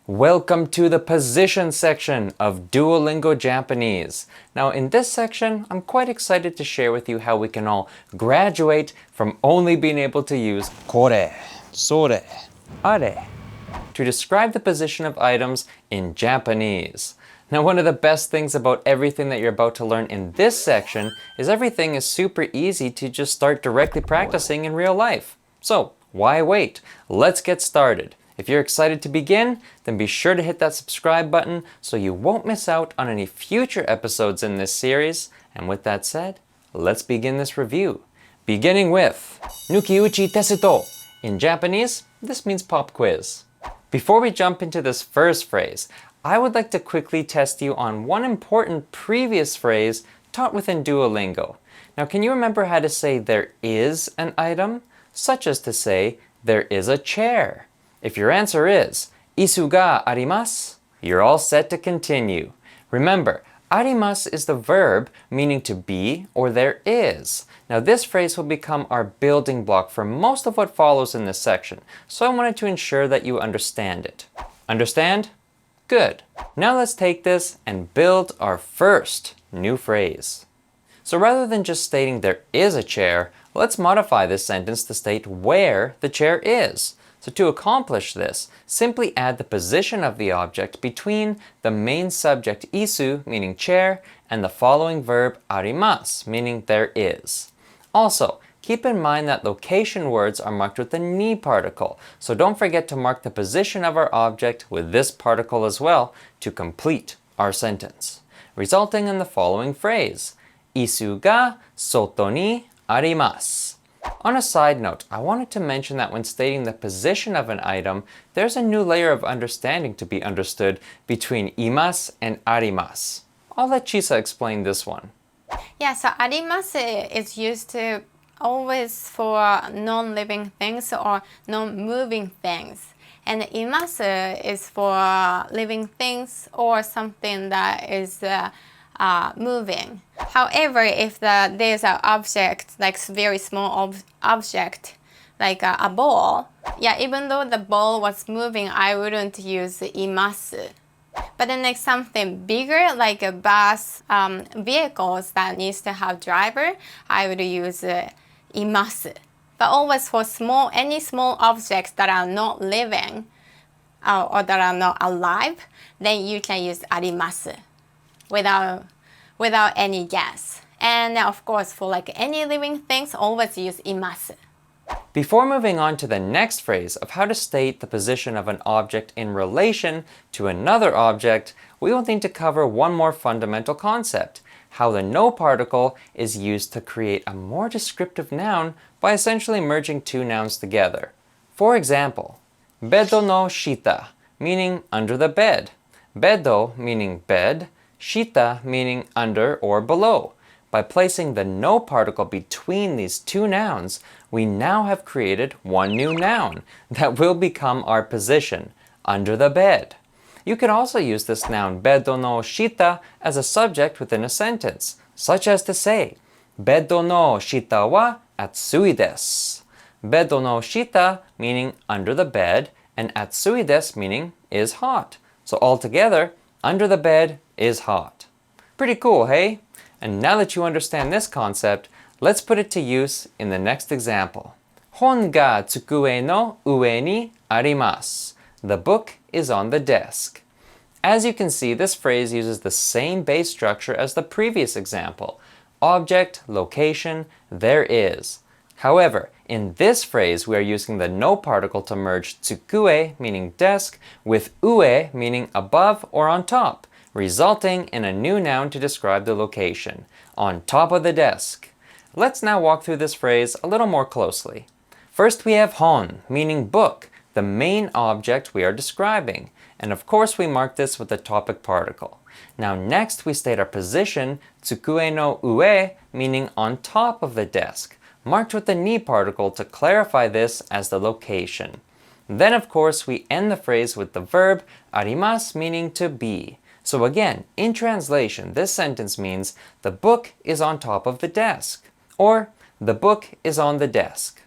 Welcome to the position section of Duolingo Japanese. Now in this section, I'm quite excited to share with you how we can all graduate from only being able to use kore, sore, are to describe the position of items in Japanese. Now one of the best things about everything that you're about to learn in this section is everything is super easy to just start directly practicing in real life. So why wait? Let's get started. If you're excited to begin, then be sure to hit that subscribe button so you won't miss out on any future episodes in this series. And with that said, let's begin this review. Beginning with Nukiuchi Tesuto. In Japanese, this means pop quiz. Before we jump into this first phrase, I would like to quickly test you on one important previous phrase taught within Duolingo. Now, can you remember how to say there is an item? Such as to say, there is a chair. If your answer is isu ga arimasu, you're all set to continue. Remember, arimasu is the verb meaning to be or there is. Now this phrase will become our building block for most of what follows in this section, so I wanted to ensure that you understand it. Understand? Good. Now let's take this and build our first new phrase. So rather than just stating there is a chair, let's modify this sentence to state where the chair is. So to accomplish this, simply add the position of the object between the main subject isu, meaning chair, and the following verb arimasu, meaning there is. Also, keep in mind that location words are marked with the ni particle, so don't forget to mark the position of our object with this particle as well to complete our sentence, resulting in the following phrase, isu ga soto ni arimasu. On a side note, I wanted to mention that when stating the position of an item, there's a new layer of understanding to be understood between imasu and arimasu. I'll let Chisa explain this one. Yeah, so arimasu is used to always for non-living things or non-moving things. And imasu is for living things or something that is moving. However, if there's an object, like very small object, like a ball, yeah, even though the ball was moving, I wouldn't use imasu. But then like something bigger, like a bus, vehicles that needs to have driver, I would use imasu. But always for any small objects that are not living or that are not alive, then you can use arimasu without any gas. And of course, for like any living things, always use imasu. Before moving on to the next phrase of how to state the position of an object in relation to another object, we will need to cover one more fundamental concept, how the no particle is used to create a more descriptive noun by essentially merging two nouns together. For example, bedo no shita, meaning under the bed. Bedo meaning bed, shita meaning under or below. By placing the no particle between these two nouns, we now have created one new noun that will become our position, under the bed. You can also use this noun bedo no shita as a subject within a sentence, such as to say, bedo no shita wa atsui desu. Bedo no shita meaning under the bed, and atsui desu meaning is hot. So altogether, under the bed is hot. Pretty cool, hey? And now that you understand this concept, let's put it to use in the next example. Hon ga tsukue no ue ni arimasu. The book is on the desk. As you can see, this phrase uses the same base structure as the previous example. Object, location, there is. However, in this phrase, we are using the no particle to merge tsukue, meaning desk, with ue, meaning above or on top, resulting in a new noun to describe the location, on top of the desk. Let's now walk through this phrase a little more closely. First we have hon, meaning book, the main object we are describing. And of course we mark this with the topic particle. Now next we state our position, tsukue no ue, meaning on top of the desk, marked with the ni particle to clarify this as the location. Then of course we end the phrase with the verb arimasu, meaning to be. So again, in translation, this sentence means the book is on top of the desk, or the book is on the desk.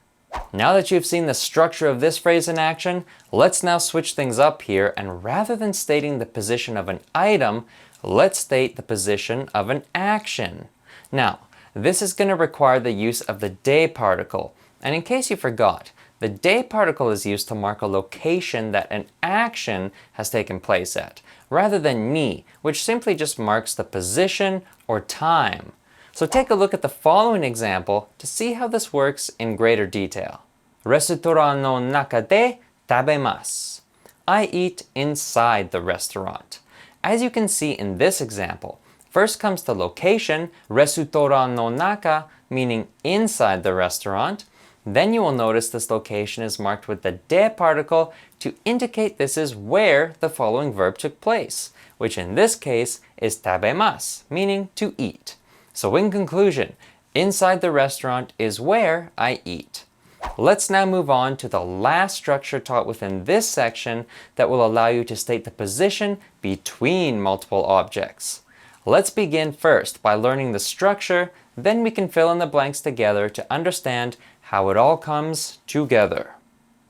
Now that you've seen the structure of this phrase in action, let's now switch things up here, and rather than stating the position of an item, let's state the position of an action. Now, this is going to require the use of the de particle, and in case you forgot, the de particle is used to mark a location that an action has taken place at, rather than ni, which simply just marks the position or time. So take a look at the following example to see how this works in greater detail. Restaurant no naka de tabemasu. I eat inside the restaurant. As you can see in this example, first comes the location, restaurant no naka, meaning inside the restaurant. Then you will notice this location is marked with the de particle to indicate this is where the following verb took place, which in this case is tabemasu, meaning to eat. So in conclusion, inside the restaurant is where I eat. Let's now move on to the last structure taught within this section that will allow you to state the position between multiple objects. Let's begin first by learning the structure, then we can fill in the blanks together to understand how it all comes together.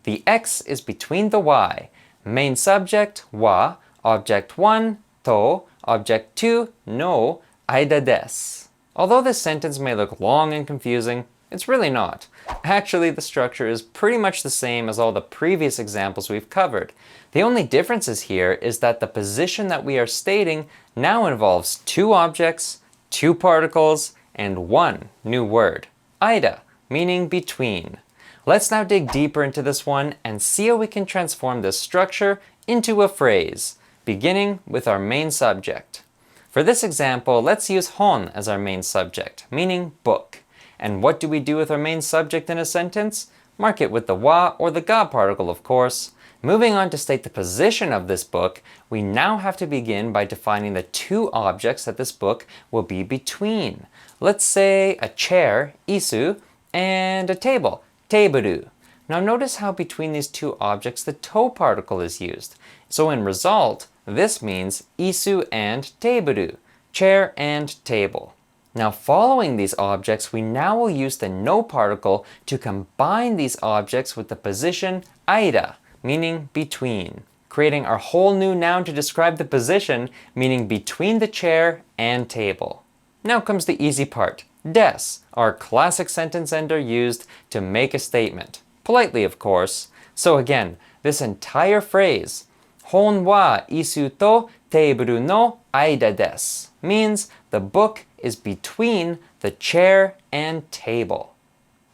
The X is between the Y. Main subject, wa, object 1, to, object 2, no, aida desu. Although this sentence may look long and confusing, it's really not. Actually, the structure is pretty much the same as all the previous examples we've covered. The only difference here is that the position that we are stating now involves two objects, two particles, and one new word, aida, meaning between. Let's now dig deeper into this one and see how we can transform this structure into a phrase, beginning with our main subject. For this example, let's use hon as our main subject, meaning book. And what do we do with our main subject in a sentence? Mark it with the wa or the ga particle, of course. Moving on to state the position of this book, we now have to begin by defining the two objects that this book will be between. Let's say a chair, isu, and a table, teiburu. Now notice how between these two objects the to particle is used. So in result, this means isu and teiburu, chair and table. Now following these objects, we now will use the no particle to combine these objects with the position aida, meaning between, creating our whole new noun to describe the position, meaning between the chair and table. Now comes the easy part, des, our classic sentence ender used to make a statement, politely of course. So again, this entire phrase, hon wa isu to teiburu no aida desu, means the book is between the chair and table.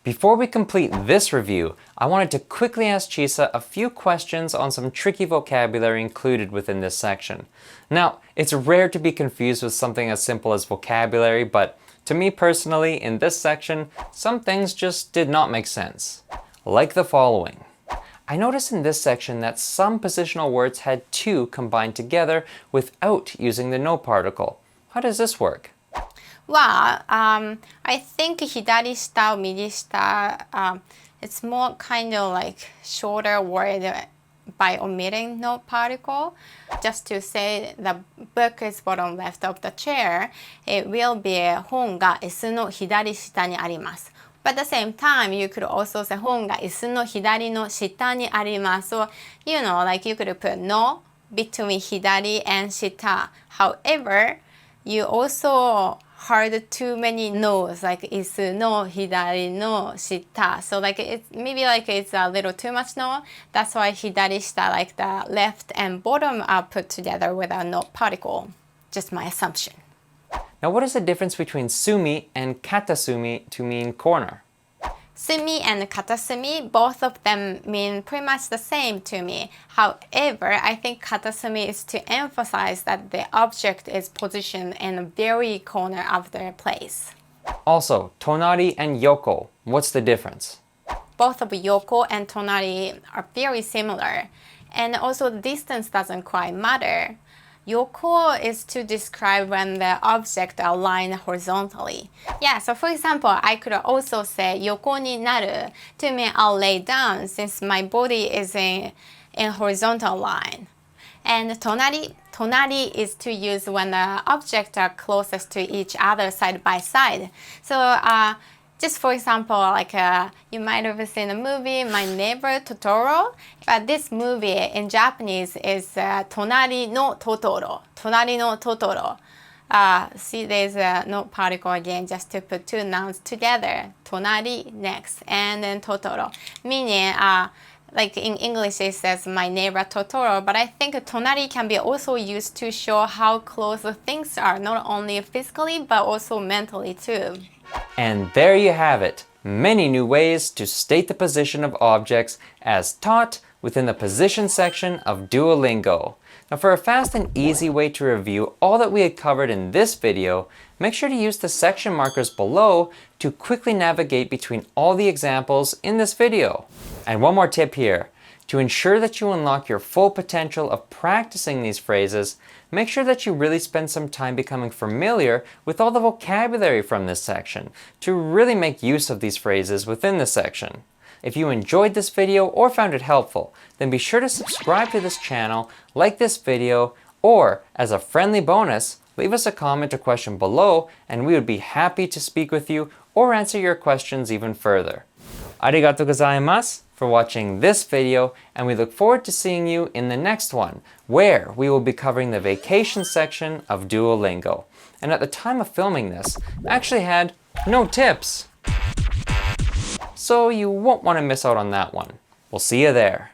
Before we complete this review, I wanted to quickly ask Chisa a few questions on some tricky vocabulary included within this section. Now, it's rare to be confused with something as simple as vocabulary, but to me personally, in this section, some things just did not make sense. Like the following. I noticed in this section that some positional words had to combined together without using the no particle. How does this work? Well, I think 左下or 右下, it's more kind of like shorter word by omitting no particle. Just to say the book is bottom left of the chair, it will be 本が椅子の左下にあります. But at the same time, you could also say 本が椅子の左の下にあります. So, you know, like you could put no between 左 and 下. However, you also heard too many no's, like 椅子の左の下. So like maybe like it's a little too much no. That's why 左下, like the left and bottom are put together with a no particle. Just my assumption. Now what is the difference between Sumi and Katasumi to mean corner? Sumi and Katasumi, both of them mean pretty much the same to me. However, I think Katasumi is to emphasize that the object is positioned in a very corner of the place. Also, Tonari and Yoko, what's the difference? Both of Yoko and Tonari are very similar. And also the distance doesn't quite matter. Yoko is to describe when the objects are aligned horizontally. Yeah, so for example, I could also say 横になる to mean I'll lay down since my body is in horizontal line. And tonari is to use when the objects are closest to each other side by side. So Just for example, like you might have seen a movie, My Neighbor Totoro. But this movie in Japanese is Tonari no Totoro. Tonari no Totoro. See, there's no particle again, just to put two nouns together. Tonari, next, and then Totoro. Meaning, like in English it says My Neighbor Totoro, but I think Tonari can be also used to show how close things are, not only physically, but also mentally too. And there you have it. Many new ways to state the position of objects as taught within the position section of Duolingo. Now, for a fast and easy way to review all that we had covered in this video, make sure to use the section markers below to quickly navigate between all the examples in this video. And one more tip here. To ensure that you unlock your full potential of practicing these phrases, make sure that you really spend some time becoming familiar with all the vocabulary from this section to really make use of these phrases within the section. If you enjoyed this video or found it helpful, then be sure to subscribe to this channel, like this video, or as a friendly bonus, leave us a comment or question below and we would be happy to speak with you or answer your questions even further. Arigatou gozaimasu for watching this video, and we look forward to seeing you in the next one, where we will be covering the vacation section of Duolingo. And at the time of filming this, I actually had no tips. So you won't want to miss out on that one. We'll see you there.